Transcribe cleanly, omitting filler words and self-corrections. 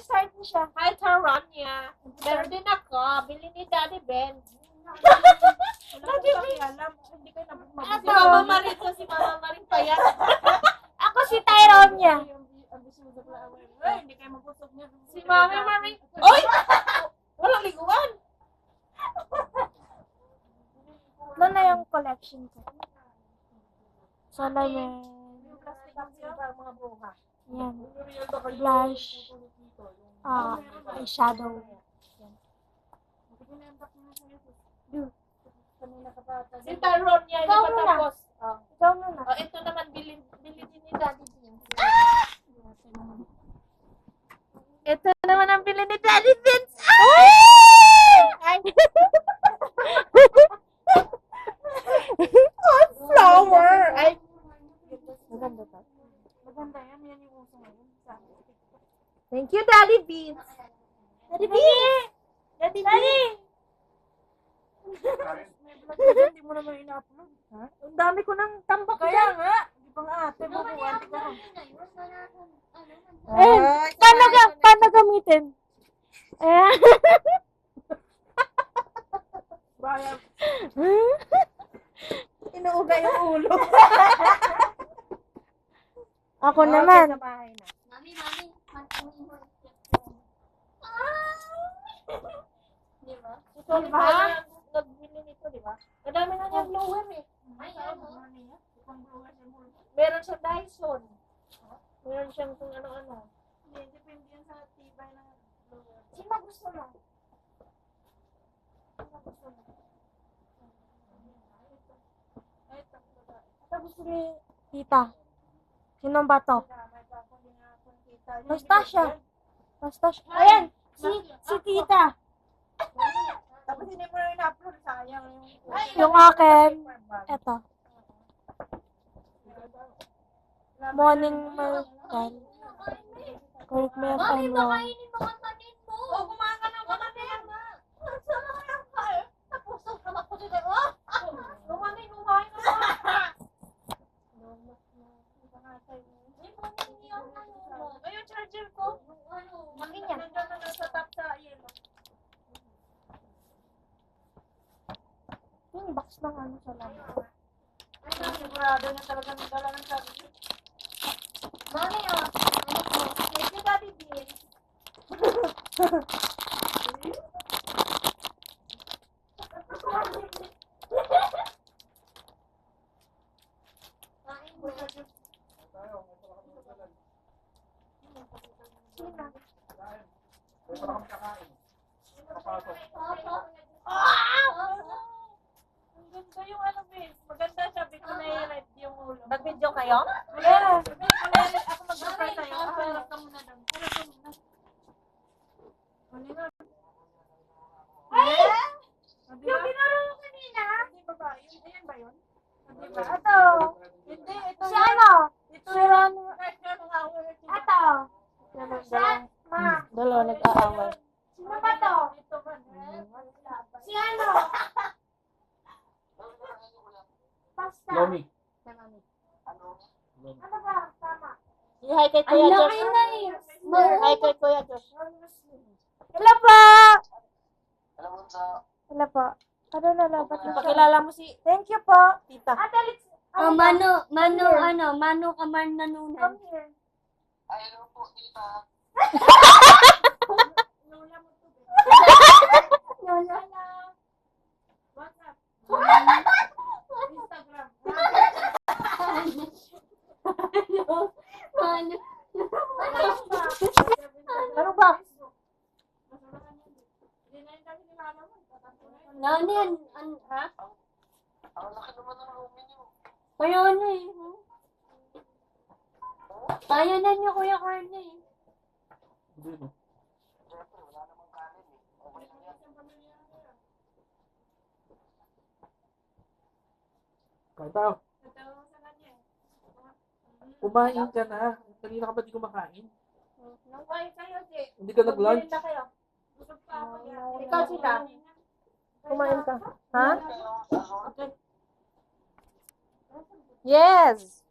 nag-start na siya. Hi, Taranya. Meron din ako. Bili ni Daddy Ben. Daddy Ben. Hindi kayo nabugmag. Si Mama Marin to. Si Mama Marin pa yan. Ako si Tyrone niya. Hindi kayo mabusog niya. Si Mama Marin. Oy! Walang liguan. Doon na yung collection ko. Salamin. Plastic up siya mga buha. Yan. Blush. Eyeshadow. Si Tyrone niya. Ikaw Hindi pa muna. tapos. Ikaw muna. Ito naman. Bili din ni Daddy Ben. Ito naman ang pili ni Daddy Vince. Ay! Flower. Ay! Maganda to. Maganda yan. Yan yung uso ngayon. Thank you, Daddy Vince. Daddy Vince. Daddy Vince. Hindi mo naman ina-upload. Ha? Ang dami ko ng tambak Kaya dyan. nga. Hindi pa nga ate mo. Buwanti ka. Paano gamitin? Ayan. Bayan. Inuuga yung ulo. Ako naman. Sa bahay na. Mami. Di ba? Ito, di ba? Nagbili nito, di ba? Madami na niyang blower eh. Ay, ano? Meron siyang Dyson. Meron siyang kung ano-ano. Depende yan sa tibay ng blower. Sino gusto mo? Ito gusto ni Tita. Sino ba to? Basta siya. Ayan. Si Tita. Tapos hindi mo na in-upload, sayang Yung akin. Ito. Morning Malkan. Correct me if Mami, I'm wrong. makainin mo ang kanin mo. Oh, kumain ka ng kamanin. Tapos, kamak ko dito. Oh! Kumain ka na. Ayun, charger ko. Akin yan. Nandiyan na nasa top sa yelo. Yung box ng ano sa labo. Sigurado na talaga nagdala ng charger. Mami, oh. Thank you, Daddy Bean. Kain mo. Ang ganda yung ano, Vince. Maganda siya. Big ko na-red yung ulo. Nag-video kayo? Yeah. Ako mag-prepare sa'yo. Harap ka muna doon. Harap ka muna. Ay! Yung Yung binaro mo kanina? Hindi ba ba? Ayan ba yun? Hindi ba? Ito. Hindi, ito Si ano? Ito Si Ron. Ito. Ito. Ma. Dalawa nag-aaway. Sino ba to? Ito ba? Si ano? Basta. Lomi. Ano ba? Tama. Hi kay Ang Kuya Josh. laki na eh. Hi kay Kuya Josh. Hello po. Hello po. Ano na labat na siya? Pakilala mo si Thank you po. Tita. Ate, let's... Oh, Mano kamar nanunan. Come here. Lola mo to. Lola. WhatsApp. Instagram. Mano. Ano ba? Hindi na yung dami ni mama mo. Ano yan? Ha? Kaya ano eh. Kaya na niya Kuya Carla eh. Hindi, no? Kain tayo. Kumain ka na. Kanina ka ba di kumakain? Nang kain kayo, Jay. Hindi ka nag-lunch? Kumain na kayo. Busog pa ako yan. Ikaw sila. Kumain ka. Ha? Okay. Yes.